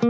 Bab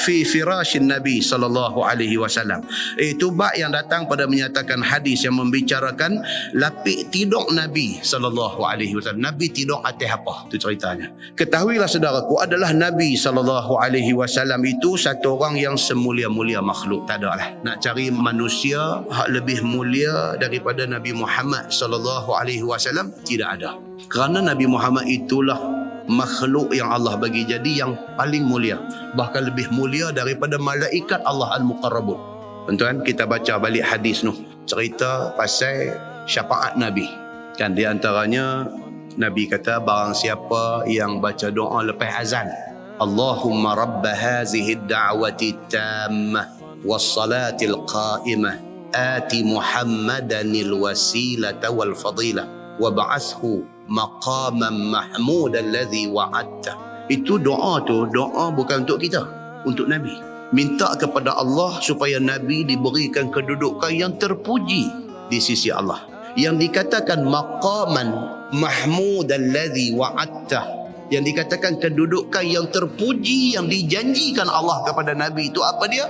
fi firashin Nabi sallallahu alaihi wasallam. Itu bab yang datang pada menyatakan hadis yang membicarakan lapik tidur Nabi sallallahu alaihi wasallam. Nabi tidur atas apa? Itu ceritanya. Ketahuilah saudaraku, adalah Nabi sallallahu alaihi wasallam itu satu orang yang semulia-mulia makhluk. Tak ada lah nak cari manusia hak lebih mulia daripada Nabi Muhammad sallallahu alaihi wasallam, tidak ada. Kerana Nabi Muhammad itulah makhluk yang Allah bagi jadi yang paling mulia, bahkan lebih mulia daripada malaikat Allah al-muqarrabun. Tuan-tuan, kita baca balik hadis noh, cerita pasal syafaat Nabi. Kan di antaranya Nabi kata, barang siapa yang baca doa lepas azan, Allahumma rabb hazihi ad-da'wati tammah was-salatil qa'imah ati Muhammadanil wasilata wal fadilah wa ba'athu maqaman mahmud alladhi wa'adta. Itu doa tu, doa bukan untuk kita, untuk Nabi. Minta kepada Allah supaya Nabi diberikan kedudukan yang terpuji di sisi Allah. Yang dikatakan maqaman mahmud alladhi wa'adta, yang dikatakan kedudukan yang terpuji yang dijanjikan Allah kepada Nabi itu apa dia?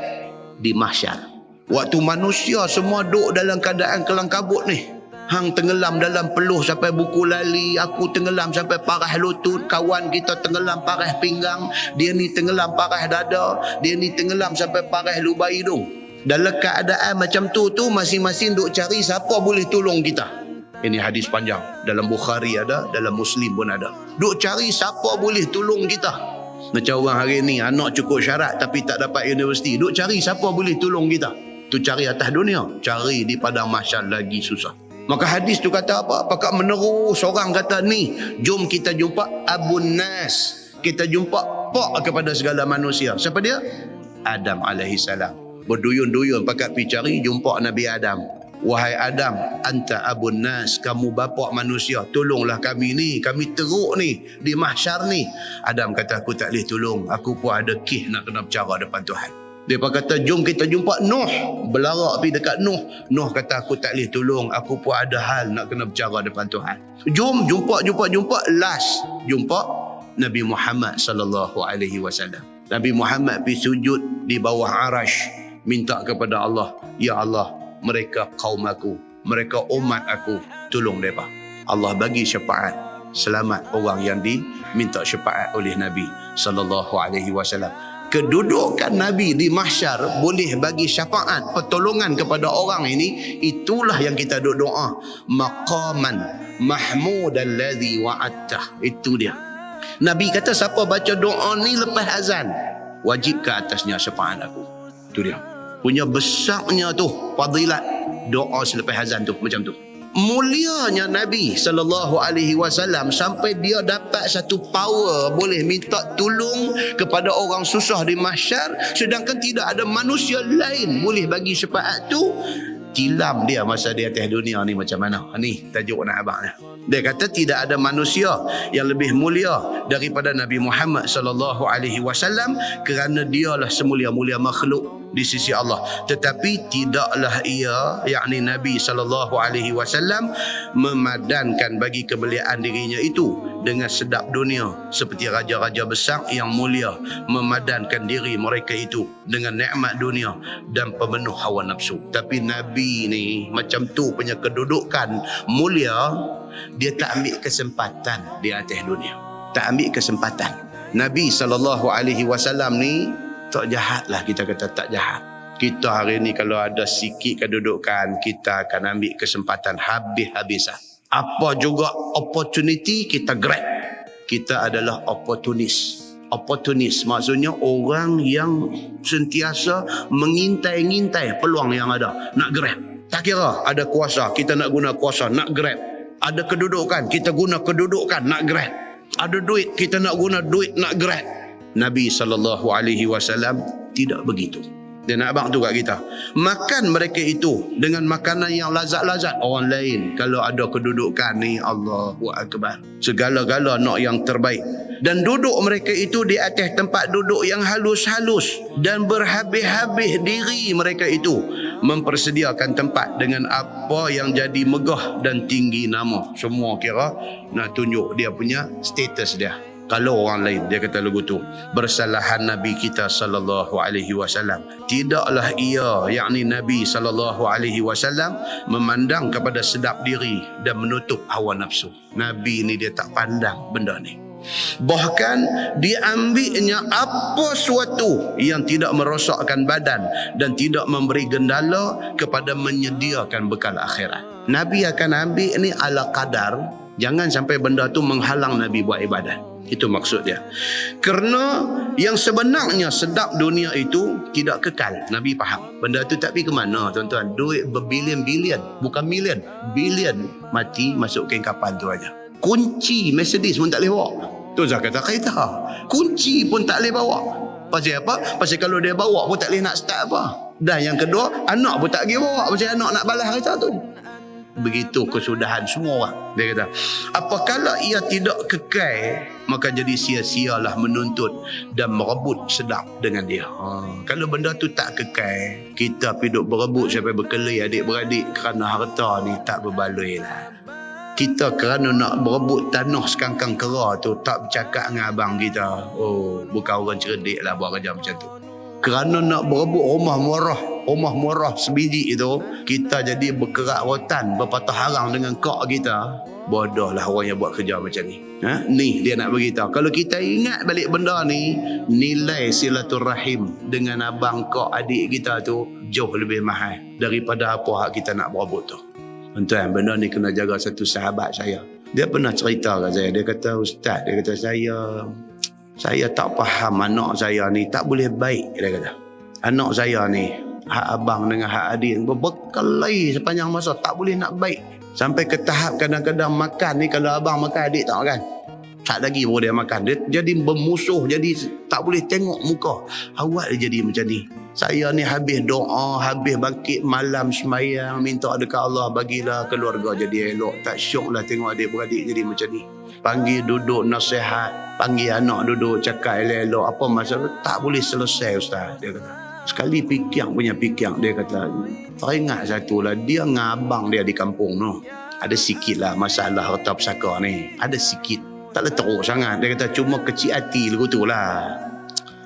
Di mahsyar. Waktu manusia semua duduk dalam keadaan kelang kabut ni, hang tenggelam dalam peluh sampai buku lali, aku tenggelam sampai parah lutut, kawan kita tenggelam parah pinggang, dia ni tenggelam parah dada, dia ni tenggelam sampai parah lubang hidung. Dalam keadaan macam tu masing-masing duk cari siapa boleh tolong kita. Ini hadis panjang, dalam Bukhari ada, dalam Muslim pun ada. Duk cari siapa boleh tolong kita. Macam orang hari ni anak cukup syarat tapi tak dapat universiti, duk cari siapa boleh tolong kita. Tu cari atas dunia, cari di padang mahsyar lagi susah. Maka hadis tu kata apa? Pakak menerus orang kata ni, jom kita jumpa Abun Nas, kita jumpa pak kepada segala manusia. Siapa dia? Adam alaihi salam. Berduyun-duyun pakak pergi cari jumpa Nabi Adam. Wahai Adam, anta Abun Nas, kamu bapa manusia, tolonglah kami ni, kami teruk ni di mahsyar ni. Adam kata, aku tak boleh tolong, aku pun ada kes nak kena bercara depan Tuhan. Dia kata, jom kita jumpa Nuh. Berlarak pergi dekat Nuh. Nuh kata, aku tak boleh tolong, aku pun ada hal nak kena bercara depan Tuhan. Jom jumpa. Last jumpa Nabi Muhammad sallallahu alaihi wasallam. Nabi Muhammad pergi sujud di bawah arash, minta kepada Allah, ya Allah, mereka kaum aku, mereka umat aku, tolong mereka. Allah bagi syafaat, selamat orang yang diminta syafaat oleh Nabi sallallahu alaihi wasallam. Kedudukan Nabi di mahsyar boleh bagi syafaat, pertolongan kepada orang ini, itulah yang kita doa, maqaman mahmud alladhi wa'adtah. Itu dia. Nabi kata siapa baca doa ni lepas azan, wajib ke atasnya syafaat aku. Itu dia. Punya besarnya tu fadilat doa selepas azan tu macam tu. Mulianya Nabi sallallahu alaihi wasallam sampai dia dapat satu power boleh minta tolong kepada orang susah di mahsyar, sedangkan tidak ada manusia lain boleh bagi syafaat tu. Tilam dia masa dia atas dunia ni macam mana? Ni tajuk nak abangnya. Dia kata tidak ada manusia yang lebih mulia daripada Nabi Muhammad sallallahu alaihi wasallam kerana dialah semulia-mulia makhluk di sisi Allah. Tetapi tidaklah ia, yakni Nabi sallallahu alaihi wasallam, memadankan bagi kemuliaan dirinya itu dengan sedap dunia seperti raja-raja besar yang mulia memadankan diri mereka itu dengan nikmat dunia dan pemenuh hawa nafsu. Tapi Nabi ni macam tu punya kedudukan mulia, dia tak ambil kesempatan di atas dunia. Tak ambil kesempatan. Nabi sallallahu alaihi wasallam ni tak jahat lah, kita kata tak jahat. Kita hari ni kalau ada sikit kedudukan, kita akan ambil kesempatan habis-habisan. Apa juga opportunity kita grab. Kita adalah opportunis. Opportunis maksudnya orang yang sentiasa mengintai-ngintai peluang yang ada, nak grab. Tak kira ada kuasa, kita nak guna kuasa, nak grab. Ada kedudukan, kita guna kedudukan, nak grab. Ada duit, kita nak guna duit, nak grab. Nabi sallallahu alaihi wasallam tidak begitu. Dia nak abang tu kat kita. Makan mereka itu dengan makanan yang lazat-lazat. Orang lain kalau ada kedudukan ni, Allahu Akbar, segala-gala nak yang terbaik. Dan duduk mereka itu di atas tempat duduk yang halus-halus. Dan berhabis-habis diri mereka itu mempersediakan tempat dengan apa yang jadi megah dan tinggi nama. Semua kira nak tunjuk dia punya status dia. Kalau orang lain, dia kata lagu tu, bersalahan Nabi kita sallallahu alaihi wasallam, tidaklah ia, yakni Nabi sallallahu alaihi wasallam, memandang kepada sedap diri dan menutup hawa nafsu. Nabi ni dia tak pandang benda ni. Bahkan diambilnya apa suatu yang tidak merosakkan badan dan tidak memberi gendala kepada menyediakan bekal akhirat. Nabi akan ambil ni ala kadar. Jangan sampai benda tu menghalang Nabi buat ibadat. Itu maksud dia. Kerana yang sebenarnya sedap dunia itu tidak kekal. Nabi faham. Benda tu tak pergi ke mana, tuan-tuan. Duit berbilion-bilion. Bukan million. Bilion. Mati, masuk kain kapal tu aja. Kunci Mercedes pun tak boleh bawa. Tu Zah kata kereta. Kunci pun tak boleh bawa. Pasal apa? Pasal kalau dia bawa pun tak boleh nak start apa. Dan yang kedua, anak pun tak boleh bawa. Pasal anak nak balas kereta tu. Begitu kesudahan semua orang. Dia kata, apakala ia tidak kekal, maka jadi sia-sialah menuntut dan merebut sedap dengan dia. Kalau benda tu tak kekal, kita hidup berebut sampai berkelahi adik-beradik kerana harta ni, tak berbaloi lah. Kita kerana nak berebut tanah sekangkang kera tu, tak bercakap dengan abang kita. Oh, bukan orang cerdik lah buat kerja macam tu. Kerana nak berebut rumah murah sebiji itu, kita jadi berkerak rotan, berpatah harang dengan kak kita. Bodohlah orang yang buat kerja macam ni. Ni dia nak beritahu. Kalau kita ingat balik benda ni, nilai silaturahim dengan abang, kak, adik kita tu jauh lebih mahal daripada apa hak kita nak berebut tu. Tuan, benda ni kena jaga. Satu sahabat saya, dia pernah cerita kat saya. Dia kata, Ustaz, dia kata, saya tak faham anak saya ni tak boleh baik. Dia kata, anak saya ni, hak abang dengan hak adik berkelahi sepanjang masa, tak boleh nak baik. Sampai ke tahap kadang-kadang makan ni, kalau abang makan, adik tak makan. Tak lagi baru dia makan. Dia jadi bermusuh, jadi tak boleh tengok muka. Awak dia jadi macam ni. Saya ni habis doa, habis bangkit malam sembahyang, minta dekat Allah, bagilah keluarga jadi elok. Tak syok lah tengok adik-beradik jadi macam ni. Panggil duduk nasihat, panggil anak duduk cakap elok-elok. Apa masalah? Tak boleh selesai, Ustaz, dia kata. Sekali pikiang punya pikiang, dia kata, teringat satu lah, dia dengan abang dia di kampung tu, ada sikit lah masalah harta pusaka ni. Ada sikit, tak boleh teruk sangat. Dia kata cuma kecil hati lagu tu lah.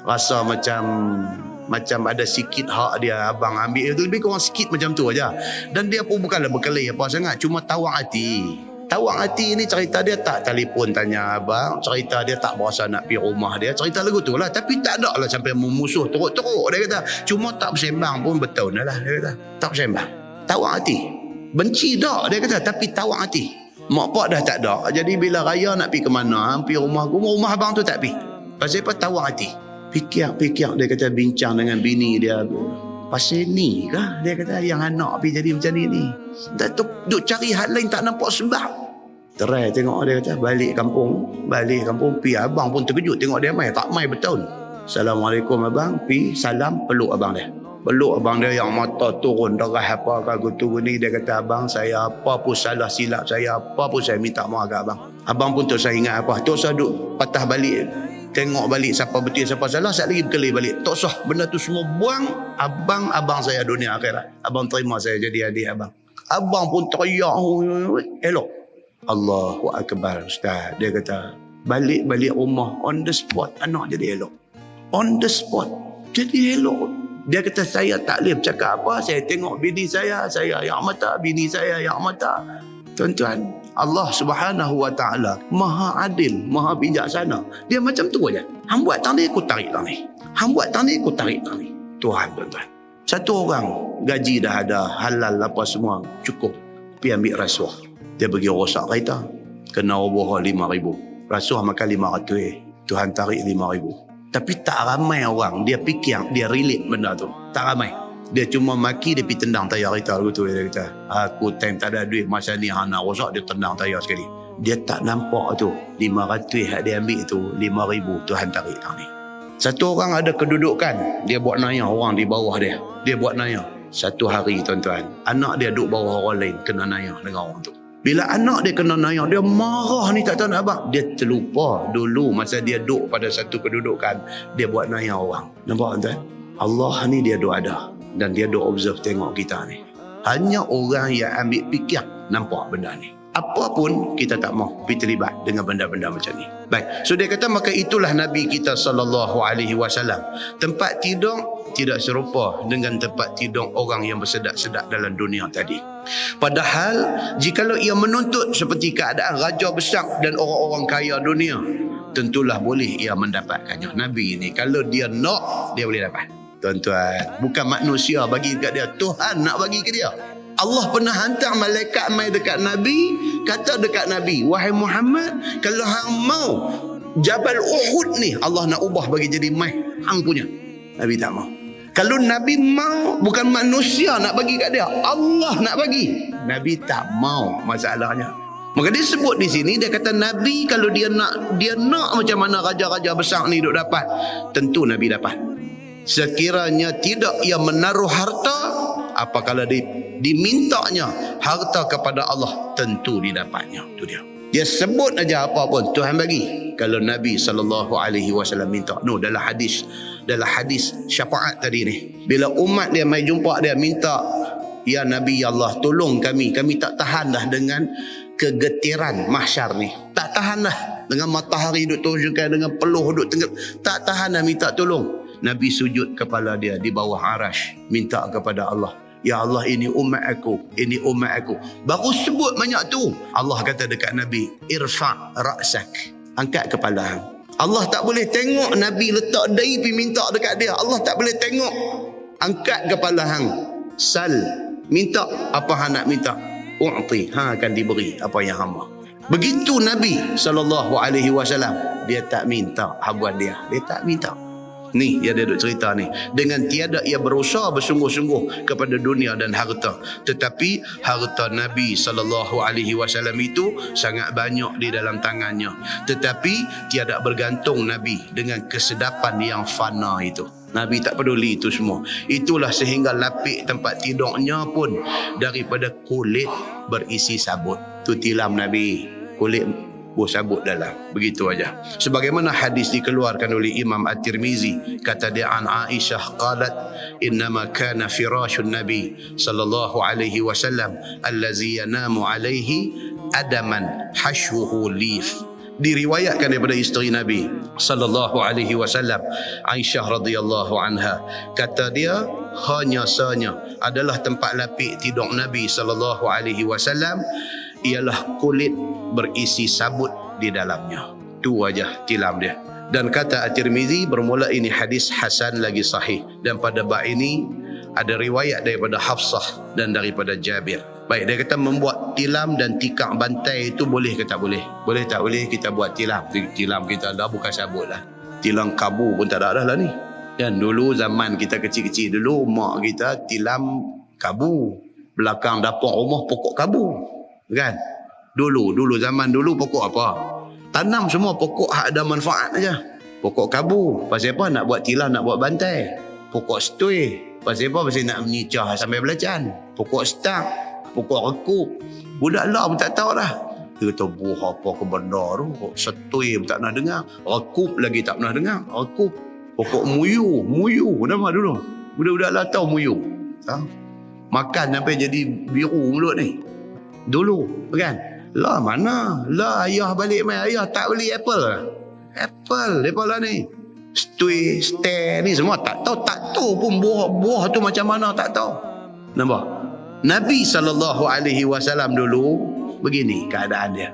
Rasa macam ada sikit hak dia abang ambil. Itu lebih kurang sikit macam tu aja. Dan dia pun bukanlah berkelahi apa sangat, cuma tawang hati. Tawang hati ni cerita dia tak telefon tanya abang, cerita dia tak berasa nak pergi rumah dia, cerita lagu tu lah. Tapi tak ada lah sampai memusuh teruk-teruk. Dia kata cuma tak bersembang pun bertahun dah lah. Dia kata tak bersembang. Tawang hati. Benci tak, dia kata, tapi tawang hati. Mak pak dah tak ada. Jadi bila raya nak pergi ke mana, pergi rumah abang tu tak pergi. Pasal apa? Tawang hati. Fikir dia kata bincang dengan bini dia. Pasal ni kah? Dia kata yang anak pergi jadi macam ni. Dah duk cari hal lain tak nampak sebab. Terai tengok, dia kata balik kampung pergi. Abang pun terkejut tengok dia mai. Tak mai bertahun. Assalamualaikum abang. Pergi salam, peluk abang dia. Peluk abang dia yang mata turun darah apa kagu tu ni. Dia kata abang, saya apa pun salah silap saya, apa pun saya minta maaf kat abang. Abang pun tak saya ingat apa. Tak usah duk patah balik, tengok balik siapa betul siapa salah. Sekali lagi berkeli balik. Tak usah, benda tu semua buang. Abang saya dunia akhirat. Abang terima saya jadi adik abang. Abang pun teriak elok. Allahu Akbar, Ustaz. Dia kata balik rumah on the spot anak jadi elok. On the spot jadi elok. Dia kata saya tak boleh bercakap apa. Saya tengok bini saya yang mata, bini saya yang mata. Tuan-tuan, Allah Subhanahu Wa Taala Maha Adil, Maha Bijaksana. Dia macam tu aja. Hang buat tang ni, aku tarik tang ni. Hang buat tang ni, aku tarik tang ni. Tuhan, tuan-tuan. Satu orang gaji dah ada, halal apa semua cukup. Pergi ambil rasuah. Dia pergi rosak kereta. Kena roboh 5,000. Rasuah makan 500. Tuhan tarik 5,000. Tapi tak ramai orang dia fikir, dia relate benda tu. Tak ramai. Dia cuma maki, dia pergi tendang tayar kereta tu. Dia kata, aku time tak ada duit masa ni hang nak rosak, dia tendang tayar sekali. Dia tak nampak tu 500 yang dia ambil tu 5,000 Tuhan tarik tang ni. Satu orang ada kedudukan, dia buat naya orang di bawah dia. Dia buat naya. Satu hari tuan-tuan, anak dia duduk bawah orang lain kena naya dengan orang tu. Bila anak dia kena naya, dia marah ni tak tahu nak abang. Dia terlupa dulu masa dia duduk pada satu kedudukan, dia buat naya orang. Nampak tuan-tuan? Allah ni dia duduk ada. Dan dia duduk observe tengok kita ni. Hanya orang yang ambil fikir nampak benda ni. Apa pun kita tak mau pergi terlibat dengan benda-benda macam ni. Baik. So dia kata maka itulah Nabi kita SAW. Tempat tidur tidak serupa dengan tempat tidur orang yang bersedak-sedak dalam dunia tadi. Padahal jikalau ia menuntut seperti keadaan raja besar dan orang-orang kaya dunia, tentulah boleh ia mendapatkannya. Nabi ni kalau dia nak, dia boleh dapat. Tuan-tuan, bukan manusia bagi dekat dia, Tuhan nak bagi ke dia. Allah pernah hantar malaikat mai dekat Nabi, kata dekat Nabi, wahai Muhammad, kalau hang mau Jabal Uhud ni Allah nak ubah bagi jadi mai hang punya. Nabi tak mau. Kalau Nabi mau, bukan manusia nak bagi kat dia, Allah nak bagi. Nabi tak mau, masalahnya. Maka dia sebut di sini, dia kata Nabi kalau dia nak macam mana raja-raja besar ni duk dapat, tentu Nabi dapat. Sekiranya tidak ia menaruh harta, apakala dimintanya harta kepada Allah, tentu didapatnya. Itu dia. Dia sebut aja apa pun Tuhan bagi. Kalau Nabi SAW minta. No, dalam hadis syafaat tadi ni, bila umat dia mai jumpa dia minta, ya Nabi ya Allah tolong kami tak tahan dah dengan kegetiran mahsyar ni. Tak tahan dah dengan matahari duk tunjukkan, dengan peluh duk tenggelam. Tak tahan dah minta tolong. Nabi sujud kepala dia di bawah arash, minta kepada Allah, ya Allah ini umat aku, ini umat aku. Baru sebut banyak tu, Allah kata dekat Nabi, irfa' ra'sak, angkat kepala hang. Allah tak boleh tengok Nabi letak dahi pergi minta dekat dia. Allah tak boleh tengok. Angkat kepala hang, sal, minta apa hang nak minta, u'ti, hang akan diberi apa yang hang mahu. Begitu Nabi SAW, dia tak minta habuan dia tak minta. Ni dia duduk cerita ni, dengan tiada ia berusaha bersungguh-sungguh kepada dunia dan harta, tetapi harta Nabi SAW itu sangat banyak di dalam tangannya, tetapi tiada bergantung Nabi dengan kesedapan yang fana itu. Nabi tak peduli itu semua. Itulah sehingga lapik tempat tidurnya pun daripada kulit berisi sabut. Tu tilam Nabi, kulit sabut dalam. Begitu aja. Sebagaimana hadis dikeluarkan oleh Imam At-Tirmizi, kata dia an Aisyah qalat innama kana firashun Nabi sallallahu alaihi wasallam allazi yanamu alaihi adaman hashwuhu lif. Diriwayatkan daripada isteri Nabi sallallahu alaihi wasallam, Aisyah radhiyallahu anha, kata dia hanya sanya adalah tempat lapik tidur Nabi sallallahu alaihi wasallam ialah kulit berisi sabut di dalamnya. Tu aja tilam dia. Dan kata At-Tirmizi, bermula ini hadis hasan lagi sahih, dan pada bab ini ada riwayat daripada Hafsah dan daripada Jabir. Baik, dia kata membuat tilam dan tikar bantai itu boleh ke tak boleh? Boleh tak boleh kita buat tilam? Tilam kita dah bukan sabut lah. Tilam kabu pun tak ada dah lah ni. Dan dulu zaman kita kecil-kecil dulu, mak kita tilam kabu. Belakang dapur rumah pokok kabu. Kan? Dulu zaman dulu pokok apa? Tanam semua pokok hak ada manfaat aja. Pokok kabu, pasal apa nak buat tilam, nak buat bantai. Pokok setui, pasal apa? Pasal nak menyicah sampai belacan. Pokok stak, pokok rekup. Budak lah pun tak tahu dah. Dia kata buah apa ke benda tu. Setui pun tak pernah dengar. Rekup lagi tak pernah dengar. Rekup. Pokok muyu nama dulu. Budak-budak lah tahu muyu. Tahu? Makan sampai jadi biru mulut ni. Dulu, kan? Lah mana? Lah ayah balik mai, ayah tak beli apple. Apple depa lah ni. Stui, stare ni semua tak tahu pun buah tu macam mana tak tahu. Nampak? Nabi SAW dulu begini keadaan dia.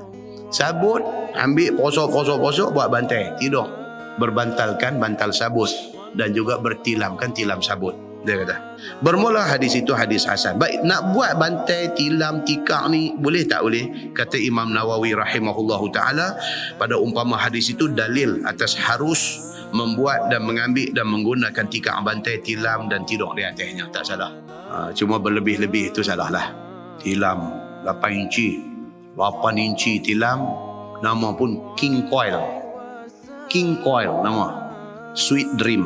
Sabut, ambil posok buat bantai, tidur. Berbantalkan bantal sabut dan juga bertilamkan tilam sabut. Dia kata. Bermula hadis itu hadis hasan. Baik, nak buat bantai, tilam, tikar ni boleh tak boleh? Kata Imam Nawawi rahimahullahu ta'ala, pada umpama hadis itu dalil atas harus membuat dan mengambil dan menggunakan tikar, bantai, tilam dan tidur di atasnya. Tak salah. Cuma berlebih-lebih itu salah lah. Tilam 8 inci tilam, nama pun King Coil nama. Sweet Dream.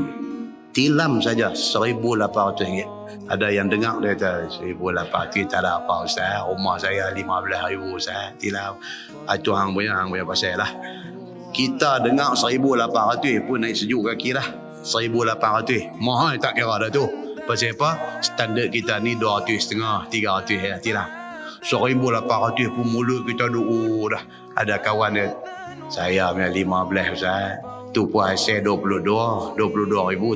Tilam saja RM1,800. Ada yang dengar dia kata RM1,800 tak ada apa Ustaz. Rumah saya RM15,000 Ustaz. Tilam. Itu hang punya pasal lah. Kita dengar RM1,800 pun naik sejuk kaki lah. RM1,800. Mahal tak kira dah tu. Pasal apa? Standard kita ni RM250, RM300 ya. Tilam. RM1,800 pun mulut kita dah. Ada kawan dia, saya punya 15 Ustaz. Tu pun hasil 22,000,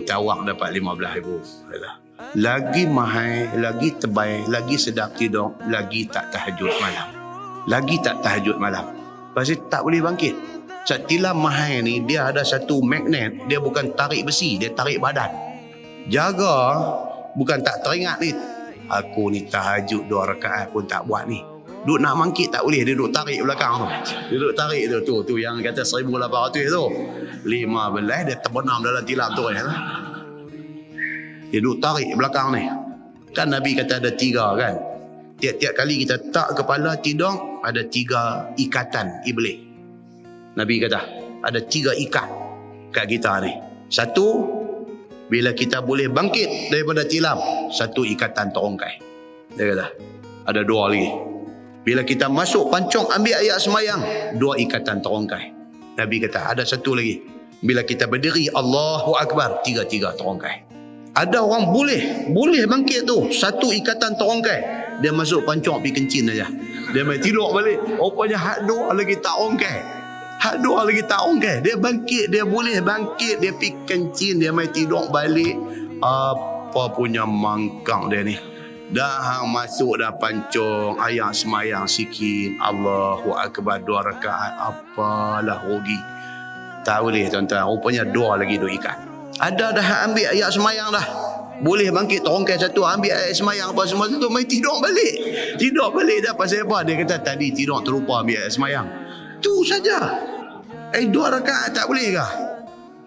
tawak dapat 15,000. Lagi mahal, lagi tebal, lagi sedap tidur, lagi tak tahajud malam. Lagi tak tahajud malam. Pasal tak boleh bangkit. Sebab tilam mahal ni, dia ada satu magnet, dia bukan tarik besi, dia tarik badan. Jaga, bukan tak teringat ni. Aku ni tahajud 2 rakaat pun tak buat ni. Duk nak bangkit tak boleh, dia duk tarik belakang tu. Dia duk tarik tu yang kata RM1,800 tu. 15 dia terbenam dalam tilam tu ya. Dia duk tarik belakang ni. Kan Nabi kata ada 3 kan. Tiap-tiap kali kita tak kepala tidur, ada 3 ikatan iblis. Nabi kata ada 3 ikat kat kita ni. Satu, bila kita boleh bangkit daripada tilam, 1 ikatan terongkai. Dia kata ada 2 lagi. Bila kita masuk pancong ambil ayat semayang, 2 ikatan terongkai. Nabi kata ada 1 lagi. Bila kita berdiri Allahu Akbar, 3 terongkai. Ada orang boleh bangkit tu, 1 ikatan terongkai. Dia masuk pancong pergi kencing aja. Dia main tidur balik. Rupanya hak 2 lagi tak rongkai. Hak 2 lagi tak rongkai. Dia bangkit, dia boleh bangkit, dia pergi kencing, dia main tidur balik. Apa punya mangkang dia ni. Dah masuk dah pancong, ayat semayang sikit, Allahu Akbar 2 rakaat, apalah rugi. Tak boleh tuan-tuan, rupanya 2 lagi ikat. Ada dah ambil ayat semayang dah, boleh bangkit terongkai 1, ambil ayat semayang apa semua tu, main tidur balik dah. Pasal apa? Dia kata tadi tidur terlupa ambil ayat semayang. Tu saja. 2 rakaat tak boleh kah?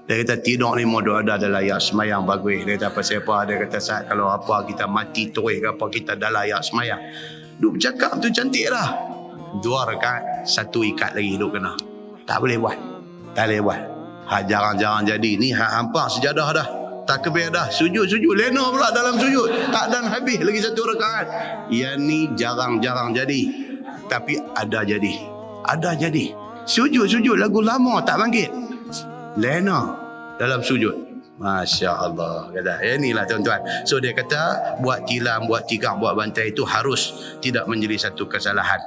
Dia kata tidur ni mau ada dalam ayat semayang bagus. Dia kata pasal apa? Dia kata saat kalau apa kita mati terus ke apa, kita dalam ayat semayang. Duk bercakap tu cantik dah. 2 rakaat, 1 ikat lagi duk kena. Tak boleh buat. Jarang-jarang jadi. Ni hampa sejadah dah. Tak kebir dah. Sujud lena pula dalam sujud. Tak dan habis lagi 1 rakaat. Yang ni jarang-jarang jadi. Tapi ada jadi. Sujud lagu lama tak bangkit. Lena dalam sujud. Masya Allah. Kata, inilah tuan-tuan. So dia kata buat tilam, buat tikar, buat bantai itu harus tidak menjadi satu kesalahan.